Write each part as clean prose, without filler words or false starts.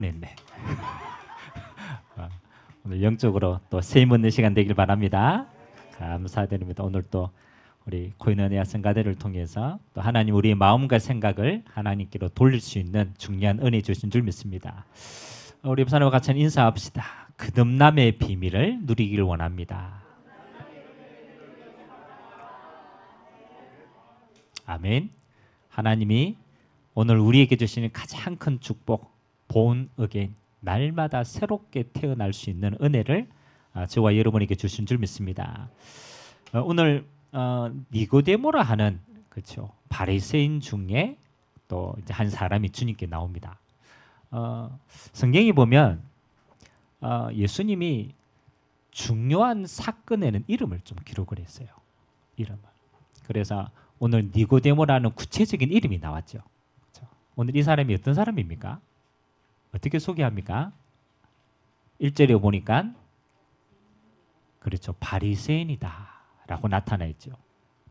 네네. 오늘 영적으로 또 세임 얻는 시간 되길 바랍니다. 감사드립니다. 오늘 또 우리 코인원의 성가대를 통해서 또 하나님 우리의 마음과 생각을 하나님께로 돌릴 수 있는 중요한 은혜 주신 줄 믿습니다. 우리 부사님과 같이 인사합시다. 거듭남의 비밀을 누리기를 원합니다. 아멘. 하나님이 오늘 우리에게 주시는 가장 큰 축복, born again, 날마다 새롭게 태어날 수 있는 은혜를 저와 여러분에게 주신 줄 믿습니다. 오늘 니고데모라 하는 그렇죠 바리새인 중에 또 이제 한 사람이 주님께 나옵니다. 성경에 보면 예수님이 중요한 사건에는 이름을 좀 기록을 했어요. 이름을. 그래서 오늘 니고데모라는 구체적인 이름이 나왔죠. 그렇죠? 오늘 이 사람이 어떤 사람입니까? 어떻게 소개합니까? 1절에 보니까 그렇죠. 바리새인이다 라고 나타나 있죠.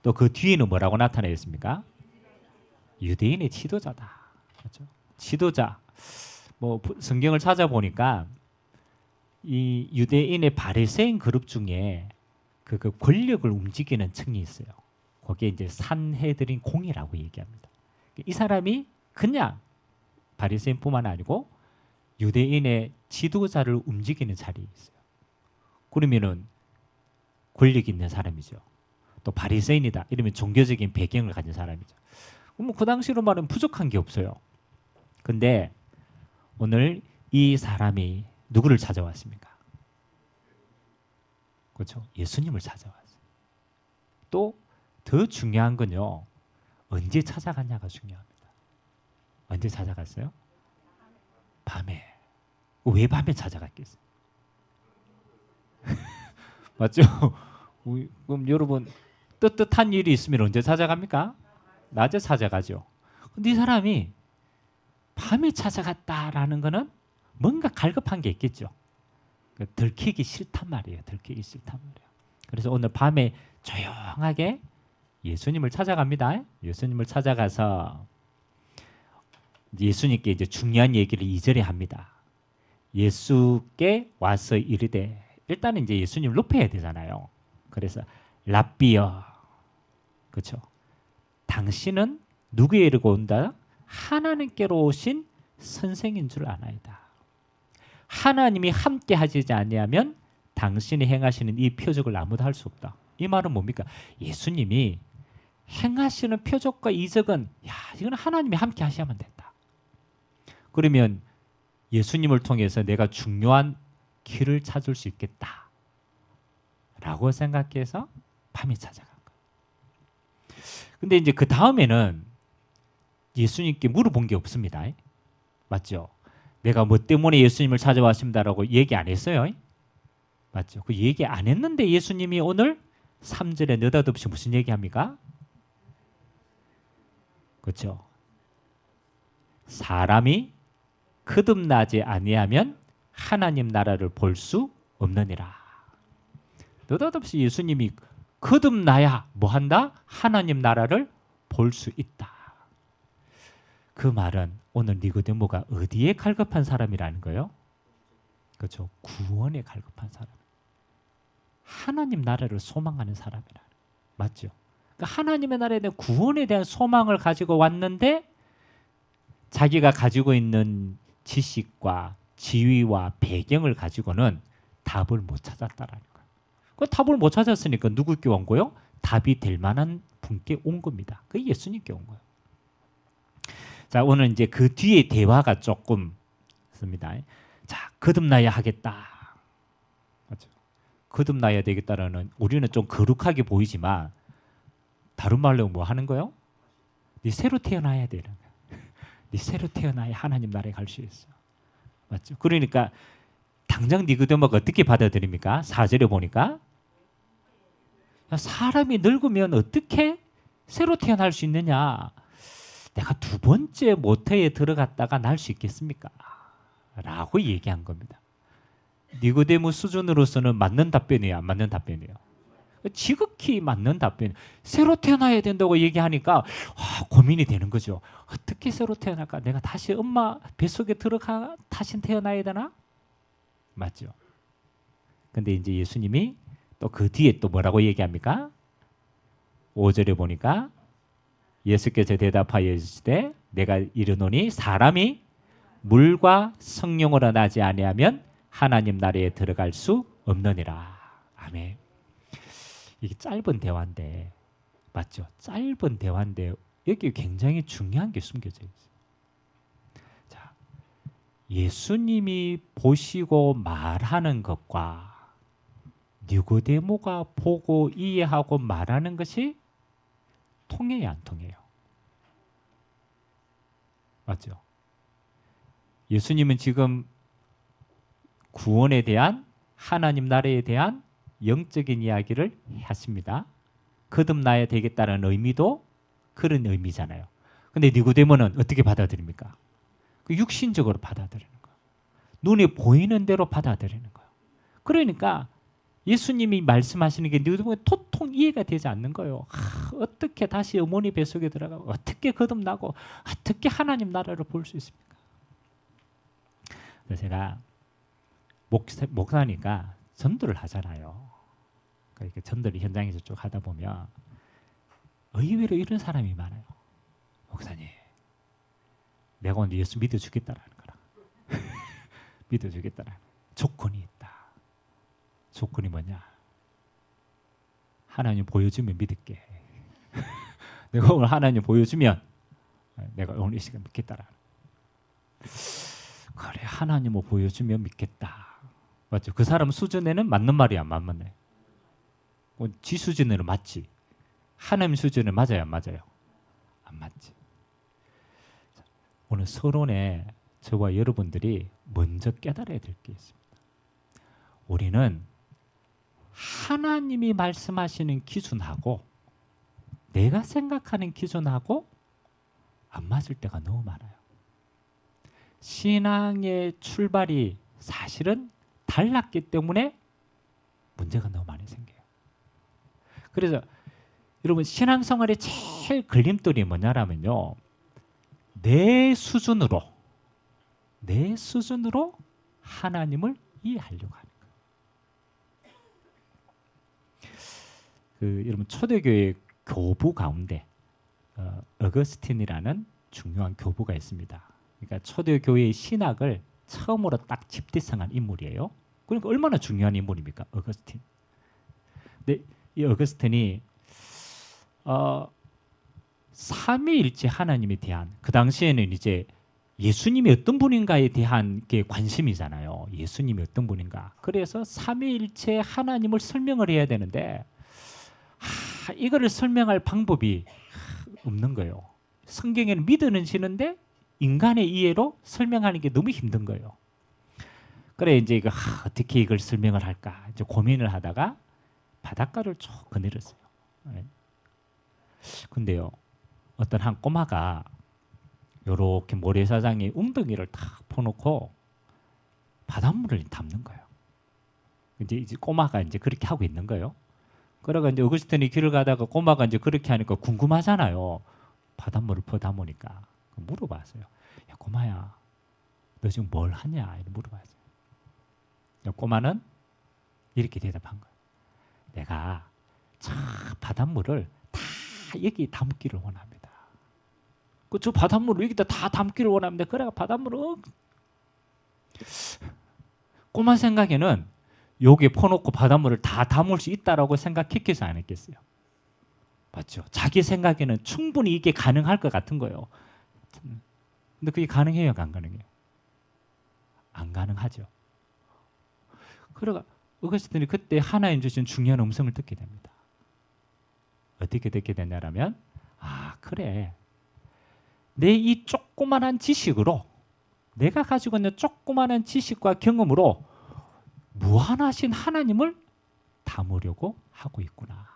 또 그 뒤에는 뭐라고 나타나 있습니까? 유대인의 지도자다. 그렇죠? 지도자. 뭐 성경을 찾아보니까 이 유대인의 바리새인 그룹 중에 그 권력을 움직이는 층이 있어요. 거기에 이제 산헤드린 공이라고 얘기합니다. 이 사람이 그냥 바리새인뿐만 아니고 유대인의 지도자를 움직이는 자리에 있어요. 그러면은 권력 있는 사람이죠. 또 바리새인이다. 이러면 종교적인 배경을 가진 사람이죠. 그럼 그 당시로 말하면 부족한 게 없어요. 근데 오늘 이 사람이 누구를 찾아왔습니까? 그렇죠. 예수님을 찾아왔어요. 또 더 중요한 건요. 언제 찾아갔냐가 중요합니다. 언제 찾아갔어요? 밤에. 왜 밤에 찾아갔겠어요? 맞죠? 그럼 여러분 떳떳한 일이 있으면 언제 찾아갑니까? 낮에 찾아가죠. 근데 이 사람이 밤에 찾아갔다라는 거는 뭔가 갈급한 게 있겠죠. 들키기 싫단 말이에요. 들키기 싫단 말이에요. 그래서 오늘 밤에 조용하게 예수님을 찾아갑니다. 예수님을 찾아가서 예수님께 이제 중요한 얘기를 2절에 합니다. 예수께 와서 이르되 일단은 이제 예수님을 높여야 되잖아요. 그래서 랍비여, 그렇죠? 당신은 누구에 이르고 온다? 하나님께로 오신 선생인 줄 아나이다. 하나님이 함께 하시지 아니하면 당신이 행하시는 이 표적을 아무도 할 수 없다. 이 말은 뭡니까? 예수님이 행하시는 표적과 이적은 이건 하나님이 함께 하셔야만 된다. 그러면 예수님을 통해서 내가 중요한 길을 찾을 수 있겠다 라고 생각해서 밤에 찾아간 거예요. 근데 이제 그 다음에는 예수님께 물어본 게 없습니다. 맞죠? 내가 뭐 때문에 예수님을 찾아왔습니다라고 얘기 안 했어요. 맞죠? 그 얘기 안 했는데 예수님이 오늘 3절에 느닷없이 무슨 얘기합니까? 그렇죠? 사람이 거듭나지 아니하면 하나님 나라를 볼 수 없느니라. 느닷없이 예수님이 거듭나야 뭐 한다? 하나님 나라를 볼 수 있다. 그 말은 오늘 니고데모가 어디에 갈급한 사람이라는 거예요? 그렇죠. 구원에 갈급한 사람. 하나님 나라를 소망하는 사람이라. 맞죠? 그러니까 하나님의 나라에 대한 구원에 대한 소망을 가지고 왔는데 자기가 가지고 있는 지식과 지위와 배경을 가지고는 답을 못 찾았다라는 거예요. 그 답을 못 찾았으니까 누구께 온 거요? 답이 될 만한 분께 온 겁니다. 그 예수님께 온 거예요. 자, 오늘 이제 그 뒤에 대화가 조금 있습니다. 자, 거듭나야 하겠다. 맞죠? 거듭나야 되겠다라는 우리는 좀 거룩하게 보이지만 다른 말로 뭐 하는 거요? 네 새로 태어나야 되는 거야. 네 새로 태어나야 하나님 나라에 갈 수 있어. 맞죠? 그러니까 당장 니고데모가 어떻게 받아들입니까? 4절에 보니까 사람이 늙으면 어떻게 새로 태어날 수 있느냐? 내가 두 번째 모태에 들어갔다가 날 수 있겠습니까? 라고 얘기한 겁니다. 니고데모 수준으로서는 맞는 답변이에요, 안 맞는 답변이에요? 지극히 맞는 답변. 새로 태어나야 된다고 얘기하니까 고민이 되는 거죠. 어떻게 새로 태어날까? 내가 다시 엄마 뱃속에 들어가 다시 태어나야 되나? 맞죠? 근데 이제 예수님이 또 그 뒤에 또 뭐라고 얘기합니까? 5절에 보니까 예수께서 대답하여 이르시되 내가 이르노니 사람이 물과 성령으로 나지 아니하면 하나님 나라에 들어갈 수 없느니라. 아멘. 이게 짧은 대화인데 맞죠? 짧은 대화인데 여기 굉장히 중요한 게 숨겨져 있어요. 자, 예수님이 보시고 말하는 것과 니고데모가 보고 이해하고 말하는 것이 통해요, 안 통해요? 맞죠? 예수님은 지금 구원에 대한 하나님 나라에 대한 영적인 이야기를 하십니다. 거듭나야 되겠다는 의미도 그런 의미잖아요. 근데 니고데모는 어떻게 받아들입니까? 그 육신적으로 받아들이는 거예요. 눈에 보이는 대로 받아들이는 거예요. 그러니까 예수님이 말씀하시는 게 니고데모에 도통 이해가 되지 않는 거예요. 어떻게 다시 어머니 뱃속에 들어가고 어떻게 거듭나고 어떻게 하나님 나라를 볼 수 있습니까? 그래서 제가 목사니까 전도를 하잖아요. 그러니까 전도를 현장에서 쭉 하다 보면 의외로 이런 사람이 많아요. 목사님, 내가 오늘 예수 믿어주겠다라는 거라. 믿어주겠다라는 조건이 있다. 조건이 뭐냐? 하나님 보여주면 믿을게. 내가 오늘 하나님 보여주면 내가 오늘 이 시간 믿겠다라는. 그래, 하나님을 보여주면 믿겠다. 맞죠? 그 사람 수준에는 맞는 말이야, 안 맞는 말. 지 수준으로 맞지. 하나님 수준은 맞아요, 안 맞아요? 안 맞지. 오늘 서론에 저와 여러분들이 먼저 깨달아야 될 게 있습니다. 우리는 하나님이 말씀하시는 기준하고 내가 생각하는 기준하고 안 맞을 때가 너무 많아요. 신앙의 출발이 사실은 달랐기 때문에 문제가 너무 많이 생겨요. 그래서 여러분 신앙생활의 제일 걸림돌이 뭐냐라면요. 내 수준으로 하나님을 이해하려고 하는 거예요. 여러분 초대교회 교부 가운데 어거스틴이라는 중요한 교부가 있습니다. 그러니까 초대교회의 신학을 처음으로 딱 집대성한 인물이에요. 그러니까 얼마나 중요한 인물입니까? 어거스틴. 근데 이 어거스틴이 삼위일체 하나님에 대한 그 당시에는 이제 예수님이 어떤 분인가에 대한 게 관심이잖아요. 예수님이 어떤 분인가. 그래서 삼위일체 하나님을 설명을 해야 되는데 이거를 설명할 방법이 없는 거예요. 성경에는 믿어는 지는데 인간의 이해로 설명하는 게 너무 힘든 거예요. 그래 이제 이거 어떻게 이걸 설명을 할까 이제 고민을 하다가 바닷가를 쭉 거닐었어요. 근데요, 어떤 한 꼬마가 요렇게 모래사장에 웅덩이를 탁 퍼놓고 바닷물을 담는 거예요. 이제 꼬마가 이제 그렇게 하고 있는 거예요. 그러가 이제 어거스틴이 길을 가다가 꼬마가 이제 그렇게 하니까 궁금하잖아요. 바닷물을 퍼 담으니까 물어봤어요. 야 꼬마야, 너 지금 뭘 하냐? 이렇게 물어봤어요. 꼬마는 이렇게 대답한 거예요. 내가 저 바닷물을 다 여기 담기를 원합니다. 저 바닷물을 여기다 다 담기를 원합니다. 그래가 바닷물을 꼬마 생각에는 여기에 퍼놓고 바닷물을 다 담을 수 있다라고 생각했겠어요, 안 했겠어요? 맞죠? 자기 생각에는 충분히 이게 가능할 것 같은 거예요. 근데 그게 가능해요, 안 가능해요? 안 가능하죠. 그러가 어거스틴이 그때 하나님 주신 중요한 음성을 듣게 됩니다. 어떻게 듣게 되냐면 그래. 내 이 조그만한 지식으로 내가 가지고 있는 조그만한 지식과 경험으로 무한하신 하나님을 담으려고 하고 있구나.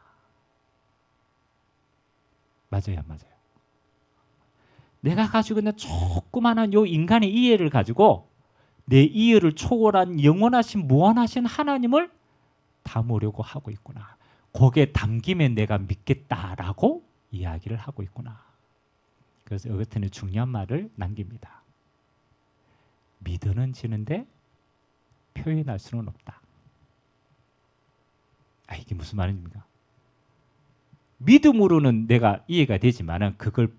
맞아요, 안 맞아요? 내가 가지고 있는 조그만한 요 인간의 이해를 가지고 내 이해를 초월한 영원하신 무한하신 하나님을 담으려고 하고 있구나. 거기에 담기면 내가 믿겠다라고 이야기를 하고 있구나. 그래서 어거스틴은 중요한 말을 남깁니다. 믿어는 지는데 표현할 수는 없다. 이게 무슨 말입니까? 믿음으로는 내가 이해가 되지만은 그걸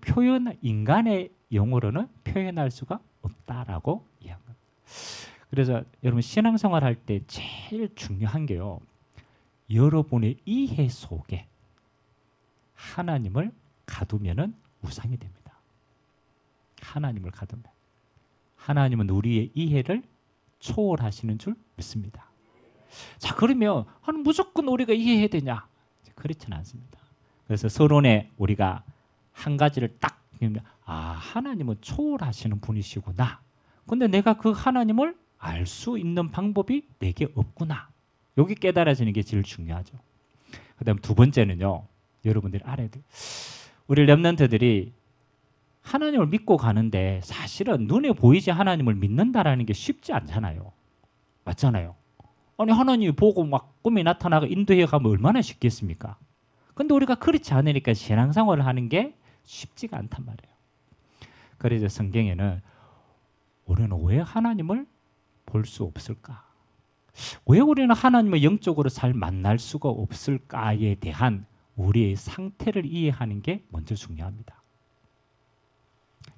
인간의 영어로는 표현할 수가 없다라고 이야기합니다. 그래서 여러분 신앙생활 할 때 제일 중요한 게요. 여러분의 이해 속에 하나님을 가두면은 우상이 됩니다. 하나님을 가두면. 하나님은 우리의 이해를 초월하시는 줄 믿습니다. 자, 그러면 무조건 우리가 이해해야 되냐? 그렇지는 않습니다. 그래서 서론에 우리가 한 가지를 딱 하나님은 초월하시는 분이시구나. 근데 내가 그 하나님을 알 수 있는 방법이 내게 없구나. 여기 깨달아지는 게 제일 중요하죠. 그 다음 두 번째는요. 여러분들이 알아야 돼요. 우리 렘넌트들이 하나님을 믿고 가는데 사실은 눈에 보이지 하나님을 믿는다라는 게 쉽지 않잖아요. 맞잖아요. 아니 하나님이 보고 막 꿈에 나타나고 인도해 가면 얼마나 쉽겠습니까? 근데 우리가 그렇지 않으니까 신앙생활을 하는 게 쉽지가 않단 말이에요. 그래서 성경에는 우리는 왜 하나님을 볼 수 없을까? 왜 우리는 하나님을 영적으로 잘 만날 수가 없을까에 대한 우리의 상태를 이해하는 게 먼저 중요합니다.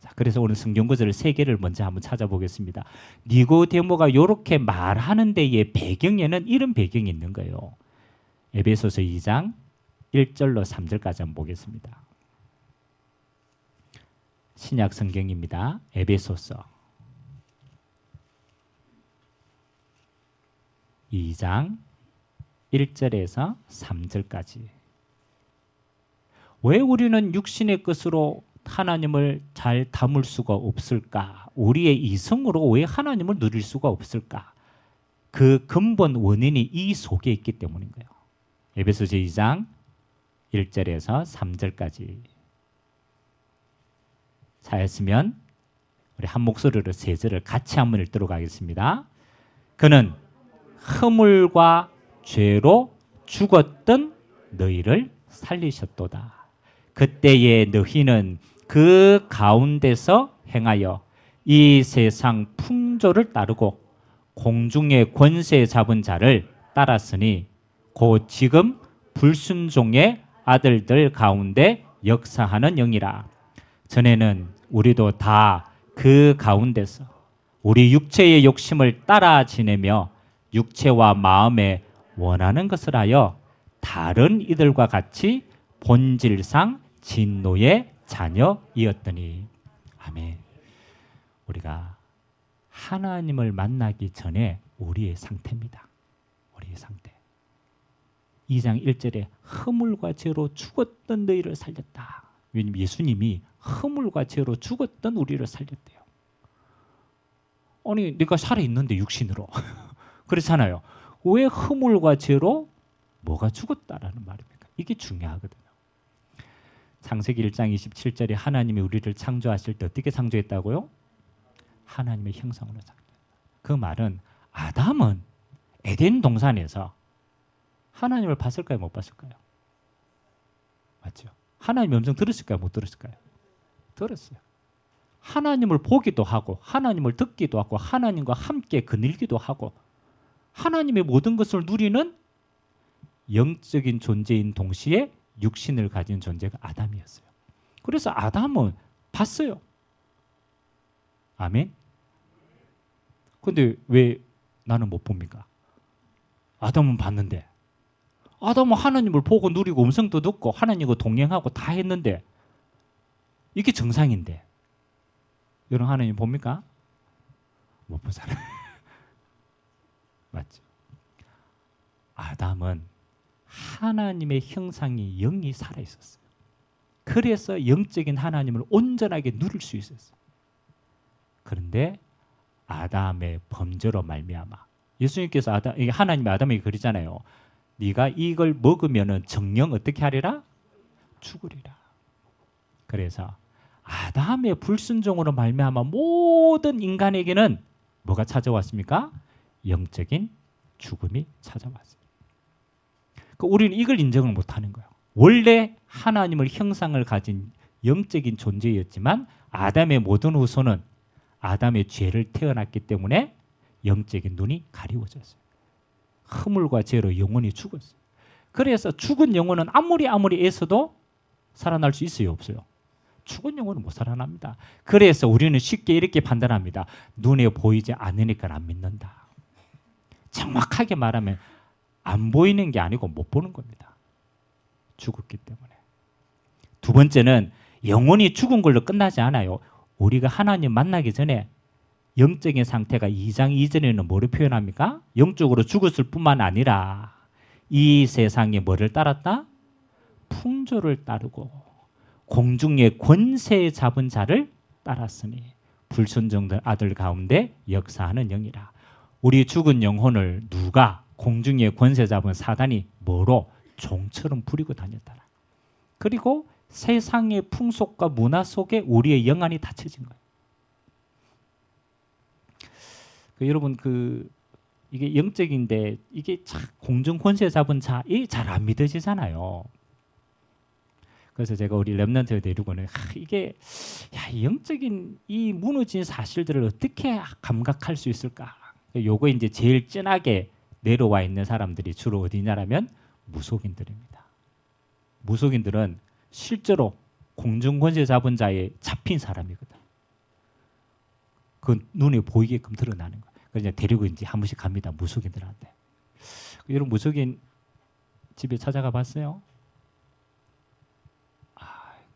자, 그래서 오늘 성경구절을 세 개를 먼저 한번 찾아보겠습니다. 니고데모가 이렇게 말하는 데의 배경에는 이런 배경이 있는 거예요. 에베소서 2장 1절로 3절까지 한번 보겠습니다. 신약 성경입니다. 에베소서 2장 1절에서 3절까지. 왜 우리는 육신의 것으로 하나님을 잘 담을 수가 없을까? 우리의 이성으로 왜 하나님을 누릴 수가 없을까? 그 근본 원인이 이 속에 있기 때문인 거예요. 에베소서 2장 1절에서 3절까지. 차였으면 우리 한 목소리로 세 절을 같이 한번 읽도록 하겠습니다. 그는 허물과 죄로 죽었던 너희를 살리셨도다. 그때의 너희는 그 가운데서 행하여 이 세상 풍조를 따르고 공중의 권세 잡은 자를 따랐으니 곧 지금 불순종의 아들들 가운데 역사하는 영이라. 전에는 우리도 다 그 가운데서 우리 육체의 욕심을 따라 지내며 육체와 마음에 원하는 것을 하여 다른 이들과 같이 본질상 진노의 자녀이었더니. 아멘. 우리가 하나님을 만나기 전에 우리의 상태입니다. 우리의 상태. 2장 1절에 허물과 죄로 죽었던 너희를 살렸다. 왜냐하면 예수님이 허물과 죄로 죽었던 우리를 살렸대요. 아니 내가 살아있는데 육신으로. 그렇잖아요. 왜 허물과 죄로 뭐가 죽었다라는 말입니까? 이게 중요하거든요. 창세기 1장 27절에 하나님이 우리를 창조하실 때 어떻게 창조했다고요? 하나님의 형상으로 창조했다. 그 말은 아담은 에덴 동산에서 하나님을 봤을까요? 못 봤을까요? 맞죠? 하나님의 음성 들었을까요? 못 들었을까요? 들었어요. 하나님을 보기도 하고 하나님을 듣기도 하고 하나님과 함께 거닐기도 하고 하나님의 모든 것을 누리는 영적인 존재인 동시에 육신을 가진 존재가 아담이었어요. 그래서 아담은 봤어요. 아멘. 근데 왜 나는 못 봅니까? 아담은 봤는데. 아담은 하나님을 보고 누리고 음성도 듣고 하나님과 동행하고 다 했는데 이게 정상인데 여러분 하나님 봅니까? 못 보잖아요. 맞죠? 아담은 하나님의 형상이 영이 살아있었어요. 그래서 영적인 하나님을 온전하게 누릴 수 있었어요. 그런데 아담의 범죄로 말미암아 예수님께서 하나님이 아담에게 그러잖아요. 네가 이걸 먹으면 정령 어떻게 하리라? 죽으리라. 그래서 아담의 불순종으로 말미암아 모든 인간에게는 뭐가 찾아왔습니까? 영적인 죽음이 찾아왔어요. 그러니까 우리는 이걸 인정을 못하는 거예요. 원래 하나님을 형상을 가진 영적인 존재였지만 아담의 모든 후손은 아담의 죄를 태어났기 때문에 영적인 눈이 가리워졌어요. 허물과 죄로 영혼이 죽었어요. 그래서 죽은 영혼은 아무리 애써도 살아날 수 있어요, 없어요? 죽은 영혼은 못 살아납니다. 그래서 우리는 쉽게 이렇게 판단합니다. 눈에 보이지 않으니까 안 믿는다. 정확하게 말하면 안 보이는 게 아니고 못 보는 겁니다. 죽었기 때문에. 두 번째는 영혼이 죽은 걸로 끝나지 않아요. 우리가 하나님 만나기 전에 영적인 상태가 2장 2절에는 뭐를 표현합니까? 영적으로 죽었을 뿐만 아니라 이 세상에 뭐를 따랐다? 풍조를 따르고 공중의 권세 잡은 자를 따랐으니 불순종된 아들 가운데 역사하는 영이라. 우리 죽은 영혼을 누가 공중의 권세 잡은 사단이 뭐로? 종처럼 부리고 다녔더라. 그리고 세상의 풍속과 문화 속에 우리의 영안이 닫혀진 거예요. 여러분 이게 영적인데 이게 공중 권세 잡은 자이 잘 안 믿어지잖아요. 그래서 제가 우리 렘넌트에 데리고는 이게 영적인 이 무너진 사실들을 어떻게 감각할 수 있을까? 요거 이제 제일 진하게 내려와 있는 사람들이 주로 어디냐라면 무속인들입니다. 무속인들은 실제로 공중 권세 잡은 자에 잡힌 사람이거든. 그 눈에 보이게끔 드러나는 거예요. 그래서 데리고 이제 한 번씩 갑니다. 무속인들한테. 여러분 무속인 집에 찾아가 봤어요?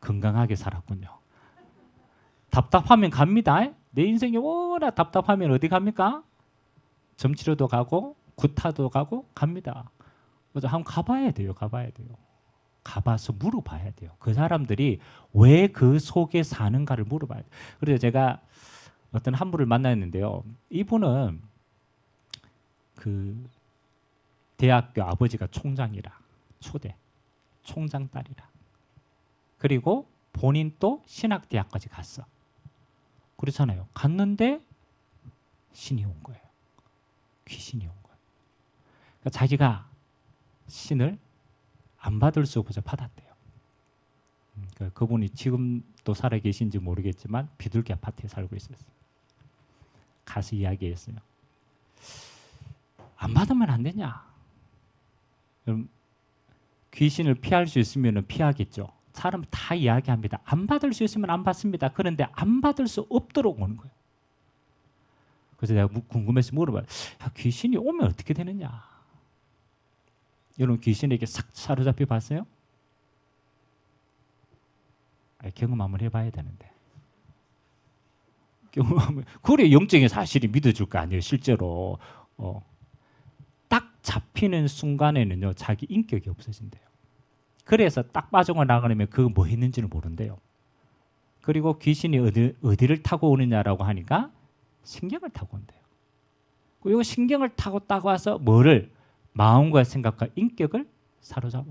건강하게 살았군요. 답답하면 갑니다. 내 인생이 워낙 답답하면 어디 갑니까? 점치료도 가고 구타도 가고 갑니다. 그래서 한번 가봐야 돼요. 가봐서 물어봐야 돼요. 그 사람들이 왜 그 속에 사는가를 물어봐야 돼요. 그래서 제가 어떤 한 분을 만났는데요. 이분은 그 대학교 아버지가 총장이라, 초대 총장 딸이라. 그리고 본인 또 신학대학까지 갔어. 그렇잖아요. 갔는데 신이 온 거예요. 귀신이 온 거예요. 그러니까 자기가 신을 안 받을 수 없어서 받았대요. 그러니까 그분이 지금도 살아 계신지 모르겠지만 비둘기 아파트에 살고 있었어요. 가서 이야기했어요. 안 받으면 안 되냐? 그럼 귀신을 피할 수 있으면 피하겠죠. 사람 다 이야기합니다. 안 받을 수 있으면 안 받습니다. 그런데 안 받을 수 없도록 오는 거예요. 그래서 내가 궁금해서 물어봐요. 귀신이 오면 어떻게 되느냐? 여러분 귀신에게 싹 사로잡혀 봤어요? 경험 한번 해봐야 되는데. 경험하면 그래 영적인 사실이 믿어줄 거 아니에요. 실제로 딱 잡히는 순간에는요 자기 인격이 없어진대요. 그래서 딱 빠져나가려면 그거 뭐 했는지는 모른대요. 그리고 귀신이 어디를 타고 오느냐라고 하니까 신경을 타고 온대요. 그리고 신경을 타고 딱 와서 뭐를 마음과 생각과 인격을 사로잡아.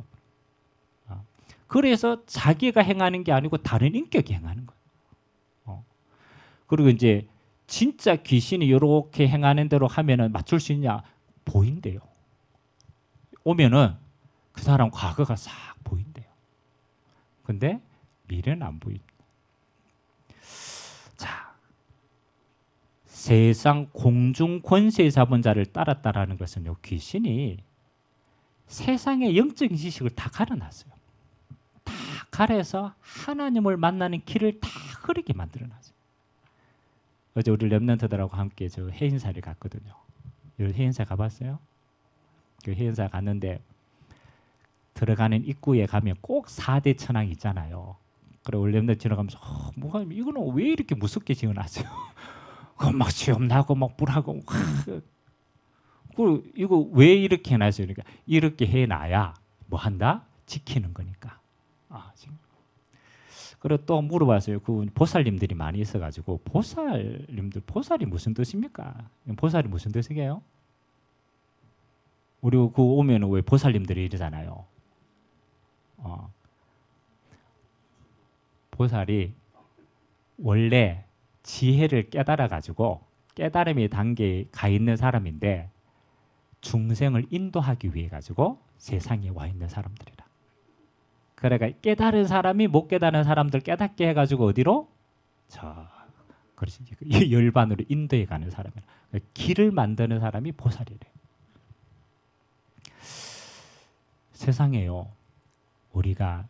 그래서 자기가 행하는 게 아니고 다른 인격이 행하는 거예요. 그리고 이제 진짜 귀신이 이렇게 행하는 대로 하면은 맞출 수 있냐? 보인대요. 오면은 그 사람 과거가 싹 보인대요. 근데 미래는 안 보입니다. 자, 세상 공중 권세 잡은 자를 따랐다라는 것은요, 귀신이 세상의 영적인 지식을 다 가려놨어요. 다 가려서 하나님을 만나는 길을 다 흐리게 만들어놨어요. 어제 우리 렘넌트들하고 함께 저 해인사를 갔거든요. 해인사 가봤어요? 그 해인사 갔는데 들어가는 입구에 가면 꼭 4대 천왕 있잖아요. 그래 우리 렘넌트 지나가면서 뭐가 이거는 왜 이렇게 무섭게 지어놨어요? 막 시험 나고 막 불하고 이거 왜 이렇게 해놨어요? 그러니까 이렇게 해놔야 뭐 한다? 지키는 거니까. 지금. 그리고 또 물어봤어요. 그 보살님들이 많이 있어가지고 보살이 무슨 뜻입니까? 보살이 무슨 뜻이게요? 우리 그 오면은 왜 보살님들이 이러잖아요. 보살이 원래 지혜를 깨달아가지고 깨달음의 단계에 가 있는 사람인데 중생을 인도하기 위해 가지고 세상에 와 있는 사람들이라. 그러니까 깨달은 사람이 못 깨달은 사람들 깨닫게 해가지고 어디로? 저 그렇지 열반으로 인도해 가는 사람이라. 길을 만드는 사람이 보살이래. 세상에요. 우리가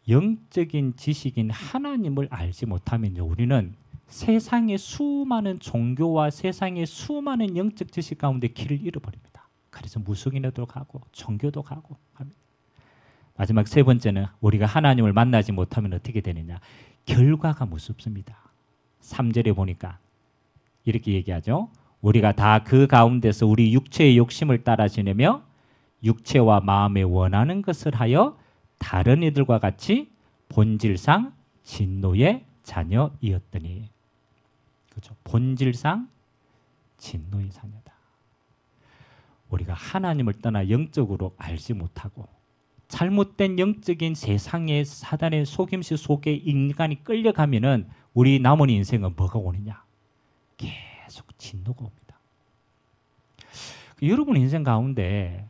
영적인 지식인 하나님을 알지 못하면요, 우리는 세상의 수많은 종교와 세상의 수많은 영적 지식 가운데 길을 잃어버립니다. 그래서 무속인에도 가고 종교도 가고 합니다. 마지막 세 번째는 우리가 하나님을 만나지 못하면 어떻게 되느냐. 결과가 무섭습니다. 3절에 보니까 이렇게 얘기하죠. 우리가 다 그 가운데서 우리 육체의 욕심을 따라 지내며 육체와 마음에 원하는 것을 하여 다른 이들과 같이 본질상 진노의 자녀이었더니. 그렇죠. 본질상 진노의 자녀다. 우리가 하나님을 떠나 영적으로 알지 못하고 잘못된 영적인 세상의 사단의 속임수 속에 인간이 끌려가면은 우리 남은 인생은 뭐가 오느냐? 계속 진노가 옵니다. 여러분 인생 가운데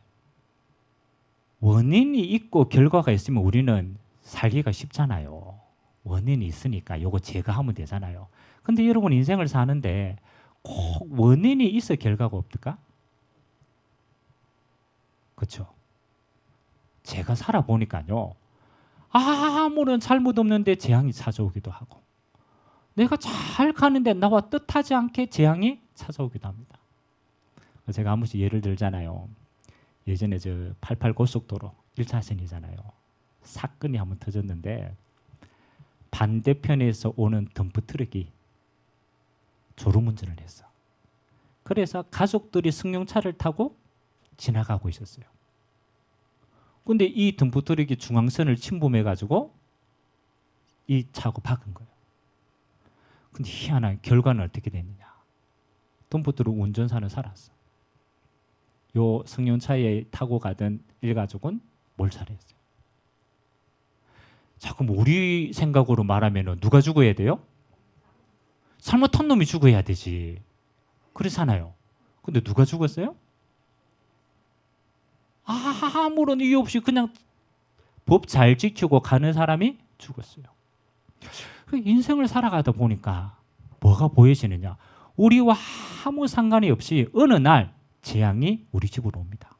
원인이 있고 결과가 있으면 우리는 살기가 쉽잖아요. 원인이 있으니까 요거 제거하면 되잖아요. 근데 여러분 인생을 사는데 꼭 원인이 있어 결과가 없을까? 그렇죠? 제가 살아보니까요. 아무런 잘못 없는데 재앙이 찾아오기도 하고 내가 잘 가는데 나와 뜻하지 않게 재앙이 찾아오기도 합니다. 제가 한 번씩 예를 들잖아요. 예전에 저 88 고속도로 1차선이잖아요. 사건이 한번 터졌는데 반대편에서 오는 덤프트럭이 졸음운전을 했어. 그래서 가족들이 승용차를 타고 지나가고 있었어요. 근데 이 덤프트럭이 중앙선을 침범해가지고 이 차고 박은 거예요. 근데 희한한 결과는 어떻게 됐느냐. 덤프트럭 운전사는 살았어. 요 승용차에 타고 가던 일가족은 몰살했어요. 자꾸 우리 생각으로 말하면 누가 죽어야 돼요? 잘못한 놈이 죽어야 되지. 그렇잖아요. 근데 누가 죽었어요? 아무런 이유 없이 그냥 법 잘 지키고 가는 사람이 죽었어요. 인생을 살아가다 보니까 뭐가 보여지느냐. 우리와 아무 상관이 없이 어느 날 재앙이 우리 집으로 옵니다.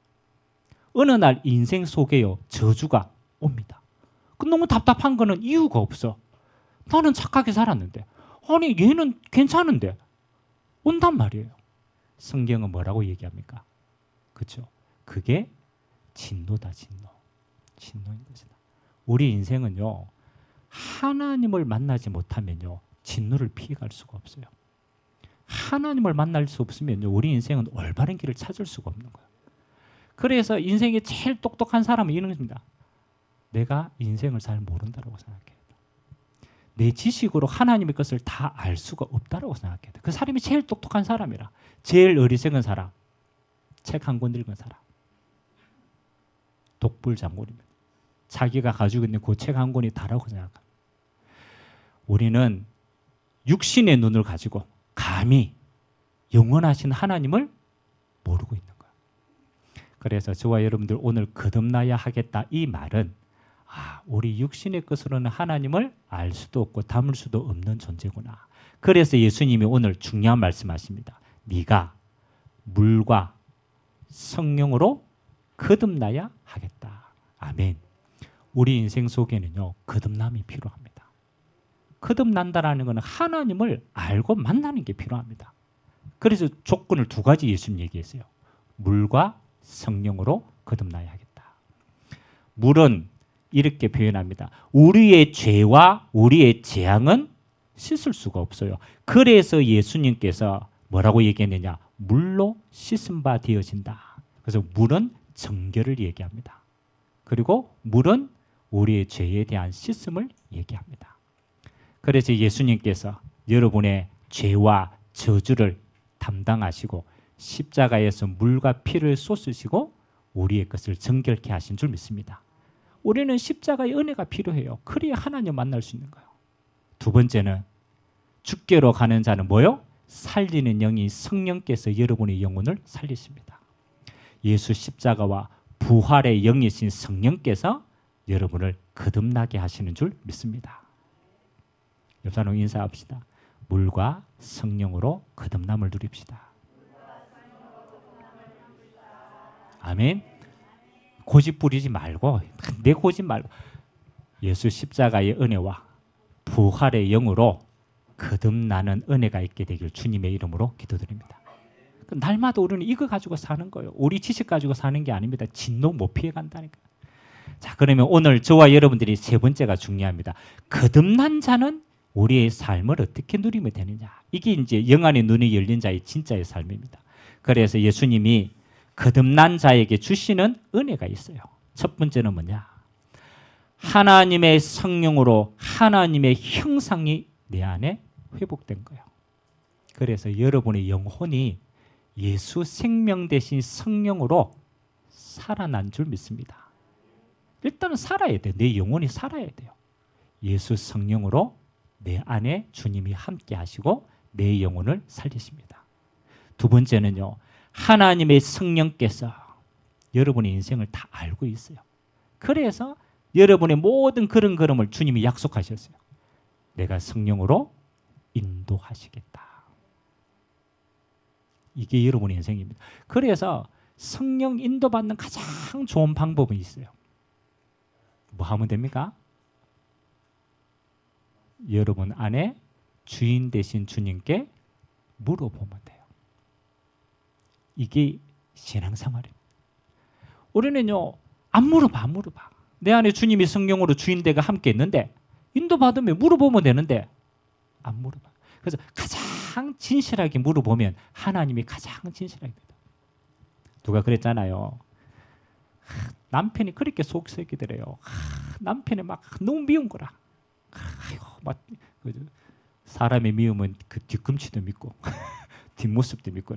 어느 날 인생 속에요 저주가 옵니다. 너무 답답한 거는 이유가 없어. 나는 착하게 살았는데 아니 얘는 괜찮은데 온단 말이에요. 성경은 뭐라고 얘기합니까? 그렇죠? 그게 진노다. 진노인 것이다. 우리 인생은요 하나님을 만나지 못하면요 진노를 피해갈 수가 없어요. 하나님을 만날 수 없으면 우리 인생은 올바른 길을 찾을 수가 없는 거예요. 그래서 인생에 제일 똑똑한 사람은 이런 겁니다. 내가 인생을 잘 모른다고 생각해요. 내 지식으로 하나님의 것을 다 알 수가 없다고 생각해요. 그 사람이 제일 똑똑한 사람이라. 제일 어리석은 사람. 책 한 권 읽은 사람. 독불장군입니다. 자기가 가지고 있는 그 책 한 권이 다라고 생각합니다. 우리는 육신의 눈을 가지고 감히 영원하신 하나님을 모르고 있는 거예요. 그래서 저와 여러분들 오늘 거듭나야 하겠다 이 말은 우리 육신의 것으로는 하나님을 알 수도 없고 담을 수도 없는 존재구나. 그래서 예수님이 오늘 중요한 말씀하십니다. 네가 물과 성령으로 거듭나야 하겠다. 아멘. 우리 인생 속에는요 거듭남이 필요합니다. 거듭난다라는 것은 하나님을 알고 만나는 게 필요합니다. 그래서 조건을 두 가지 예수님 얘기했어요. 물과 성령으로 거듭나야 하겠다. 물은 이렇게 표현합니다. 우리의 죄와 우리의 재앙은 씻을 수가 없어요. 그래서 예수님께서 뭐라고 얘기했느냐? 물로 씻은 바 되어진다. 그래서 물은 정결을 얘기합니다. 그리고 물은 우리의 죄에 대한 씻음을 얘기합니다. 그래서 예수님께서 여러분의 죄와 저주를 담당하시고 십자가에서 물과 피를 쏟으시고 우리의 것을 정결케 하신 줄 믿습니다. 우리는 십자가의 은혜가 필요해요. 그래야 하나님 만날 수 있는 거예요. 두 번째는 죽게로 가는 자는 뭐요? 살리는 영이 성령께서 여러분의 영혼을 살리십니다. 예수 십자가와 부활의 영이신 성령께서 여러분을 거듭나게 하시는 줄 믿습니다. 옆 사람 인사합시다. 물과 성령으로 거듭남을 누립시다. 아멘. 고집 부리지 말고, 내 고집 말고 예수 십자가의 은혜와 부활의 영으로 거듭나는 은혜가 있게 되길 주님의 이름으로 기도드립니다. 날마다 우리는 이거 가지고 사는 거예요. 우리 지식 가지고 사는 게 아닙니다. 진노 못 피해 간다니까. 자, 그러면 오늘 저와 여러분들이 세 번째가 중요합니다. 거듭난 자는 우리의 삶을 어떻게 누리면 되느냐. 이게 이제 영안의 눈이 열린 자의 진짜의 삶입니다. 그래서 예수님이 거듭난 자에게 주시는 은혜가 있어요. 첫 번째는 뭐냐? 하나님의 성령으로 하나님의 형상이 내 안에 회복된 거예요. 그래서 여러분의 영혼이 예수 생명 대신 성령으로 살아난 줄 믿습니다. 일단은 살아야 돼. 내 영혼이 살아야 돼요. 예수 성령으로 내 안에 주님이 함께 하시고 내 영혼을 살리십니다. 두 번째는요. 하나님의 성령께서 여러분의 인생을 다 알고 있어요. 그래서 여러분의 모든 그런 걸음을 주님이 약속하셨어요. 내가 성령으로 인도하시겠다. 이게 여러분의 인생입니다. 그래서 성령 인도받는 가장 좋은 방법은 있어요. 뭐 하면 됩니까? 여러분 안에 주인 되신 주님께 물어보면 돼요. 이게 신앙생활입니다. 우리는요, 안 물어봐. 내 안에 주님이 성령으로 주인되가 함께 있는데 인도받으면 물어보면 되는데 안 물어봐. 그래서 가장 진실하게 물어보면 하나님이 가장 진실하게 됩니다. 누가 그랬잖아요. 남편이 그렇게 속썩이더래요. 남편이 막 너무 미운 거라. 막 사람의 미움은 그 뒤꿈치도 밉고 뒷모습도 밉고.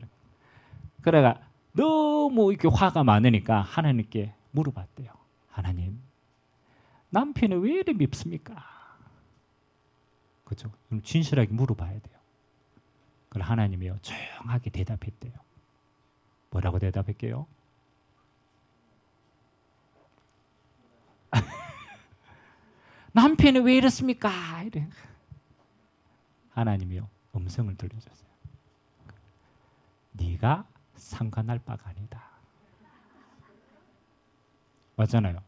그래가 너무 이렇게 화가 많으니까 하나님께 물어봤대요. 하나님, 남편이 왜 이렇게 밉습니까? 그렇죠? 그럼 진실하게 물어봐야 돼요. 그럼 하나님이요 조용하게 대답했대요. 뭐라고 대답할게요? 남편이 왜 이렇습니까? 이래. 하나님이요 음성을 들려줬어요. 네가 상관할 바가 아니다. 맞잖아요.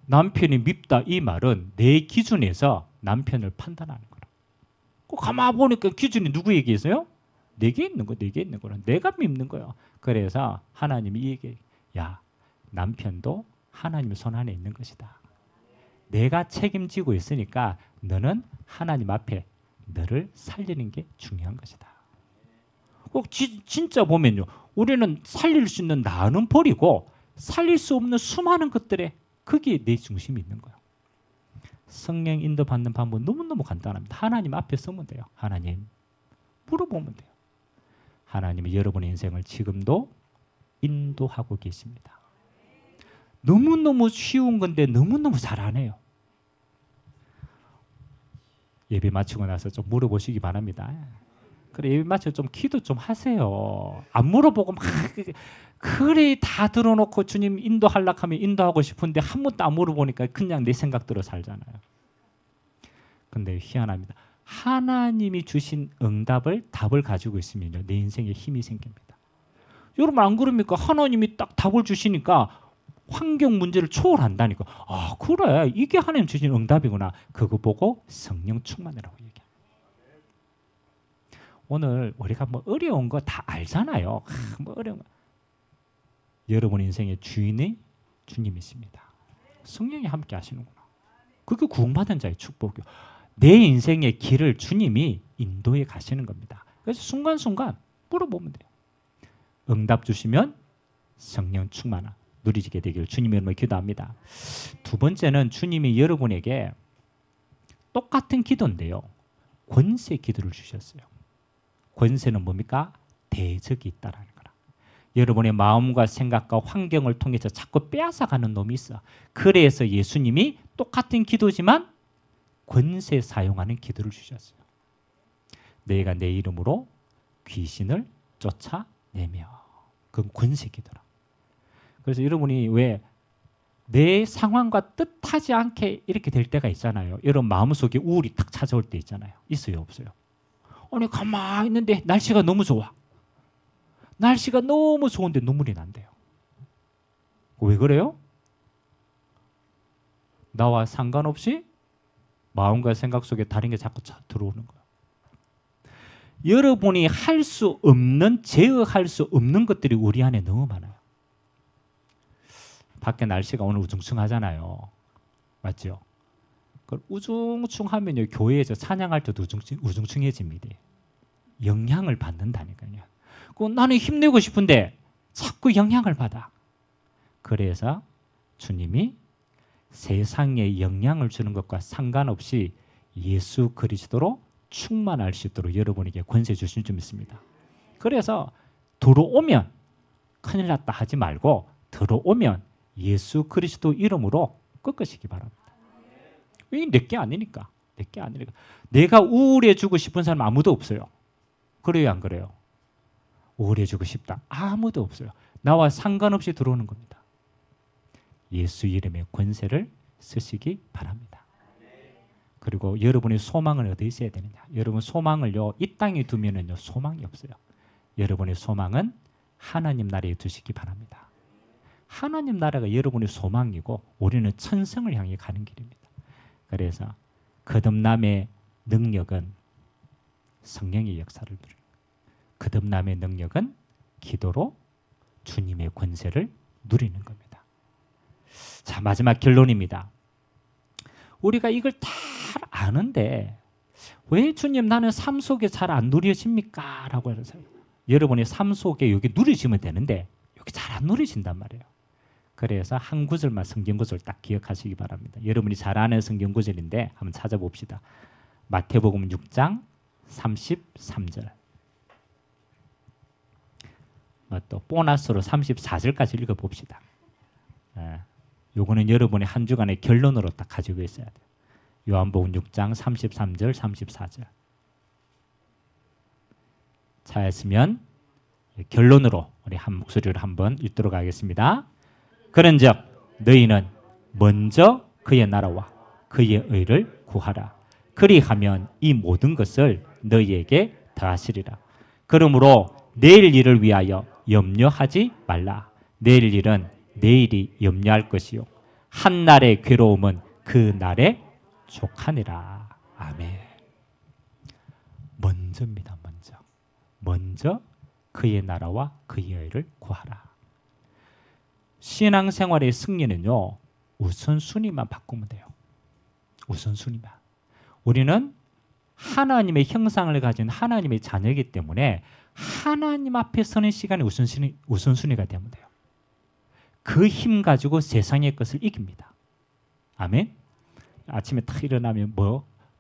남편이 밉다 이 말은 내 기준에서 남편을 판단하는 거라. 가만 보니까 기준이 누구에게 있어요? 내게 있는 거, 내게 있는 거라. 내가 밉는 거예요. 그래서 하나님이 이 얘기, 야, 남편도 하나님의 손 안에 있는 것이다. 내가 책임지고 있으니까 너는 하나님 앞에 너를 살리는 게 중요한 것이다. 꼭 진짜 보면요, 우리는 살릴 수 있는 나는 버리고 살릴 수 없는 수많은 것들에 거기에 내 중심이 있는 거예요. 성령 인도받는 방법은 너무너무 간단합니다. 하나님 앞에 서면 돼요. 하나님, 물어보면 돼요. 하나님이 여러분의 인생을 지금도 인도하고 계십니다. 너무너무 쉬운 건데 너무너무 잘 안 해요. 예배 마치고 나서 좀 물어보시기 바랍니다. 그래, 예배 마치고 좀 기도 좀 하세요. 안 물어보고 막 그래 다 들어놓고 주님 인도하려고 하면 인도하고 싶은데 한 번도 안 물어보니까 그냥 내 생각대로 살잖아요. 근데 희한합니다. 하나님이 주신 응답을 답을 가지고 있으면요, 내 인생에 힘이 생깁니다. 여러분 안 그럽니까? 하나님이 딱 답을 주시니까 환경 문제를 초월한다니까. 아, 그래, 이게 하나님 주신 응답이구나. 그거 보고 성령 충만이라고 얘기해요. 오늘 우리가 뭐 어려운 거 다 알잖아요. 뭐 어려운 거. 여러분 인생의 주인이 주님이십니다. 성령이 함께 하시는구나. 그게 구원받은 자의 축복이요. 내 인생의 길을 주님이 인도해 가시는 겁니다. 그래서 순간순간 물어보면 돼요. 응답 주시면 성령 충만함 누리게 되기를 주님의 이름으로 기도합니다. 두 번째는 주님이 여러분에게 똑같은 기도인데요, 권세 기도를 주셨어요. 권세는 뭡니까? 대적이 있다라는 거라. 여러분의 마음과 생각과 환경을 통해서 자꾸 빼앗아가는 놈이 있어. 그래서 예수님이 똑같은 기도지만 권세 사용하는 기도를 주셨어요. 내가 내 이름으로 귀신을 쫓아내며. 그건 권세 기도라. 그래서 여러분이 왜 내 상황과 뜻하지 않게 이렇게 될 때가 있잖아요. 여러분 마음속에 우울이 탁 찾아올 때 있잖아요. 있어요, 없어요? 아니 가만히 있는데 날씨가 너무 좋아. 날씨가 너무 좋은데 눈물이 난대요. 왜 그래요? 나와 상관없이 마음과 생각 속에 다른 게 자꾸 들어오는 거예요. 여러분이 할 수 없는, 제어할 수 없는 것들이 우리 안에 너무 많아요. 밖에 날씨가 오늘 우중충하잖아요. 맞죠? 우중충하면 교회에서 찬양할 때도 우중충해집니다. 영향을 받는다니까요. 나는 힘내고 싶은데 자꾸 영향을 받아. 그래서 주님이 세상에 영향을 주는 것과 상관없이 예수 그리스도로 충만할 수 있도록 여러분에게 권세 주신 줄 믿습니다. 그래서 들어오면 큰일 났다 하지 말고 들어오면 예수 그리스도 이름으로 꺾으시기 바랍니다. 왜 내게 아니니까. 내게 아니니까. 내가 우울해지고 싶은 사람 아무도 없어요. 그래요, 안 그래요? 우울해지고 싶다. 아무도 없어요. 나와 상관없이 들어오는 겁니다. 예수 이름의 권세를 쓰시기 바랍니다. 그리고 여러분의 소망을 어디에 있어야 되느냐? 여러분 소망을요, 이 땅에 두면은요, 소망이 없어요. 여러분의 소망은 하나님 나라에 두시기 바랍니다. 하나님 나라가 여러분의 소망이고 우리는 천성을 향해 가는 길입니다. 그래서 거듭남의 능력은 성령의 역사를 누리는 거예요. 거듭남의 능력은 기도로 주님의 권세를 누리는 겁니다. 자, 마지막 결론입니다. 우리가 이걸 다 아는데 왜 주님 나는 삶 속에 잘 안 누려집니까? 라고 해서 여러분의 삶 속에 여기 누리시면 되는데 여기 잘 안 누리신단 말이에요. 그래서 한 구절만 성경 구절 딱 기억하시기 바랍니다. 여러분이 잘 아는 성경 구절인데 한번 찾아봅시다. 마태복음 6장 33절. 또 보너스로 34절까지 읽어봅시다. 요거는 여러분의 한 주간의 결론으로 딱 가지고 있어야 돼요. 요한복음 6장 33절 34절. 찾았으면 결론으로 우리 한 목소리로 한번 읽도록 하겠습니다. 그런즉 너희는 먼저 그의 나라와 그의 의를 구하라. 그리하면 이 모든 것을 너희에게 더하시리라. 그러므로 내일 일을 위하여 염려하지 말라. 내일 일은 내일이 염려할 것이요 한 날의 괴로움은 그 날에 족하니라. 아멘. 먼저입니다. 먼저 그의 나라와 그의 의를 구하라. 신앙생활의 승리는요, 우선순위만 바꾸면 돼요. 우선순위만. 우리는 하나님의 형상을 가진 하나님의 자녀이기 때문에 하나님 앞에 서는 시간이 우선순위가 되면 돼요. 그 힘 가지고 세상의 것을 이깁니다. 아멘. 아침에 딱 일어나면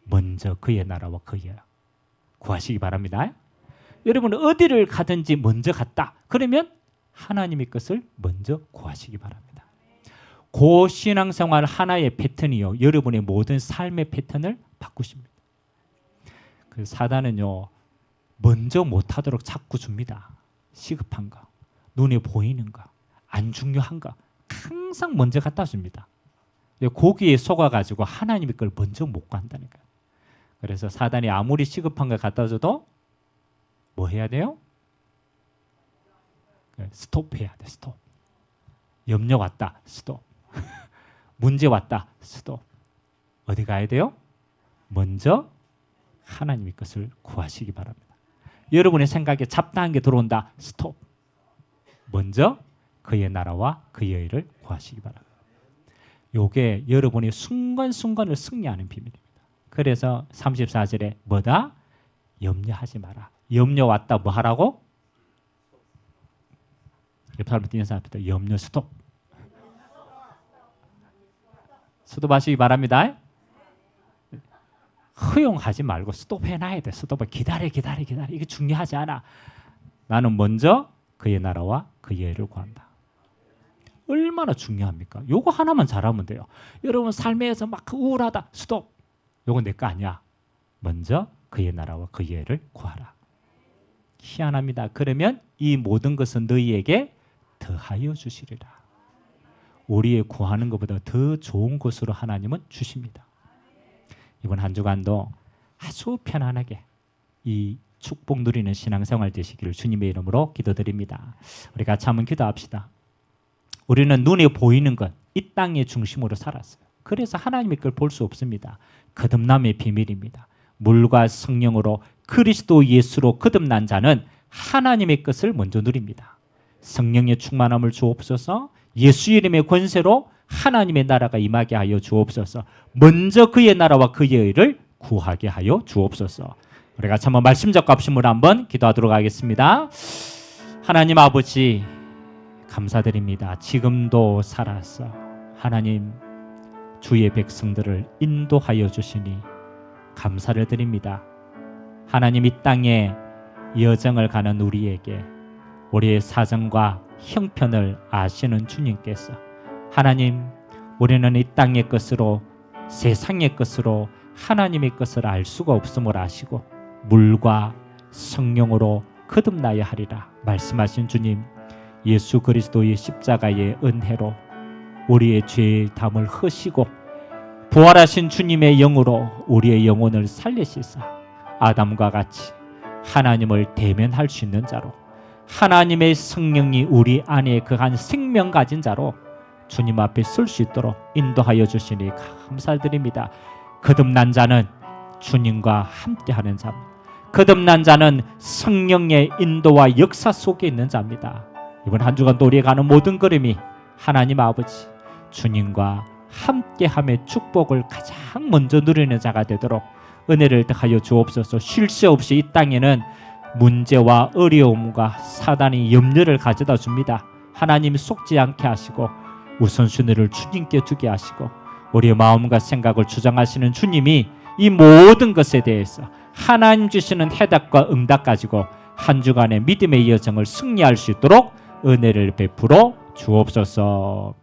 먼저 그의 나라와 그의 구하시기 바랍니다. 여러분 어디를 가든지 먼저 갔다. 그러면 하나님의 것을 먼저 구하시기 바랍니다. 그 신앙생활 하나의 패턴이요, 여러분의 모든 삶의 패턴을 바꾸십니다. 그 사단은요, 먼저 못하도록 자꾸 줍니다. 시급한 거, 눈에 보이는 거, 안 중요한 거 항상 먼저 갖다 줍니다. 거기에 속아가지고 하나님의 걸 먼저 못 간다니까요. 그래서 사단이 아무리 시급한 걸 갖다 줘도 뭐 해야 돼요? 스톱해야 돼. 스톱. 염려 왔다. 스톱. 문제 왔다. 스톱. 어디 가야 돼요? 먼저 하나님의 것을 구하시기 바랍니다. 여러분의 생각에 잡다한 게 들어온다. 스톱. 먼저 그의 나라와 그의 의를 구하시기 바랍니다. 요게 여러분이 순간순간을 승리하는 비밀입니다. 그래서 34절에 뭐다? 염려하지 마라. 염려 왔다 뭐 하라고? 옆 사람 뛰는 사람부터 염려 스톱. 스톱하시기 바랍니다. 허용하지 말고 스톱해놔야 돼. 스톱을 기다려. 이게 중요하지 않아. 나는 먼저 그의 나라와 그의 의를 구한다. 얼마나 중요합니까? 요거 하나만 잘하면 돼요. 여러분 삶에서 막 우울하다. 스톱. 요거 내 거 아니야. 먼저 그의 나라와 그의 의를 구하라. 희한합니다. 그러면 이 모든 것은 너희에게 더하여 주시리라. 우리의 구하는 것보다 더 좋은 것으로 하나님은 주십니다. 이번 한 주간도 아주 편안하게 이 축복 누리는 신앙생활 되시기를 주님의 이름으로 기도드립니다. 우리 같이 한번 기도합시다. 우리는 눈에 보이는 것, 이 땅의 중심으로 살았어요. 그래서 하나님의 걸 볼 수 없습니다. 거듭남의 비밀입니다. 물과 성령으로 그리스도 예수로 거듭난 자는 하나님의 것을 먼저 누립니다. 성령의 충만함을 주옵소서. 예수 이름의 권세로 하나님의 나라가 임하게 하여 주옵소서. 먼저 그의 나라와 그의 의를 구하게 하여 주옵소서. 우리 같이 한번 말씀 잡고 합심으로 한번 기도하도록 하겠습니다. 하나님 아버지 감사드립니다. 지금도 살아서 하나님 주의 백성들을 인도하여 주시니 감사를 드립니다. 하나님 이 땅에 여정을 가는 우리에게 우리의 사정과 형편을 아시는 주님께서 하나님 우리는 이 땅의 것으로 세상의 것으로 하나님의 것을 알 수가 없음을 아시고 물과 성령으로 거듭나야 하리라 말씀하신 주님, 예수 그리스도의 십자가의 은혜로 우리의 죄의 담을 허시고 부활하신 주님의 영으로 우리의 영혼을 살리시사 아담과 같이 하나님을 대면할 수 있는 자로, 하나님의 성령이 우리 안에 그한 생명 가진 자로 주님 앞에 설 수 있도록 인도하여 주시니 감사드립니다. 거듭난 자는 주님과 함께하는 자입니다. 거듭난 자는 성령의 인도와 역사 속에 있는 자입니다. 이번 한 주간도 우리가 가는 모든 걸음이 하나님 아버지 주님과 함께함의 축복을 가장 먼저 누리는 자가 되도록 은혜를 더하여 주옵소서. 쉴 새 없이 이 땅에는 문제와 어려움과 사단이 염려를 가져다 줍니다. 하나님 속지 않게 하시고 우선순위를 주님께 두게 하시고 우리의 마음과 생각을 주장하시는 주님이 이 모든 것에 대해서 하나님 주시는 해답과 응답 가지고 한 주간의 믿음의 여정을 승리할 수 있도록 은혜를 베풀어 주옵소서.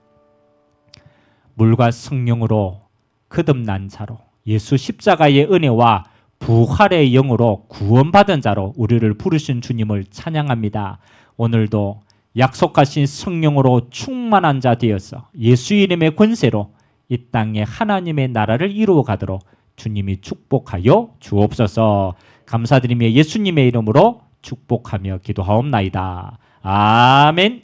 물과 성령으로 거듭난 자로 예수 십자가의 은혜와 부활의 영으로 구원받은 자로 우리를 부르신 주님을 찬양합니다. 오늘도 약속하신 성령으로 충만한 자 되어서 예수 이름의 권세로 이 땅에 하나님의 나라를 이루어 가도록 주님이 축복하여 주옵소서. 감사드리며 예수님의 이름으로 축복하며 기도하옵나이다. 아멘.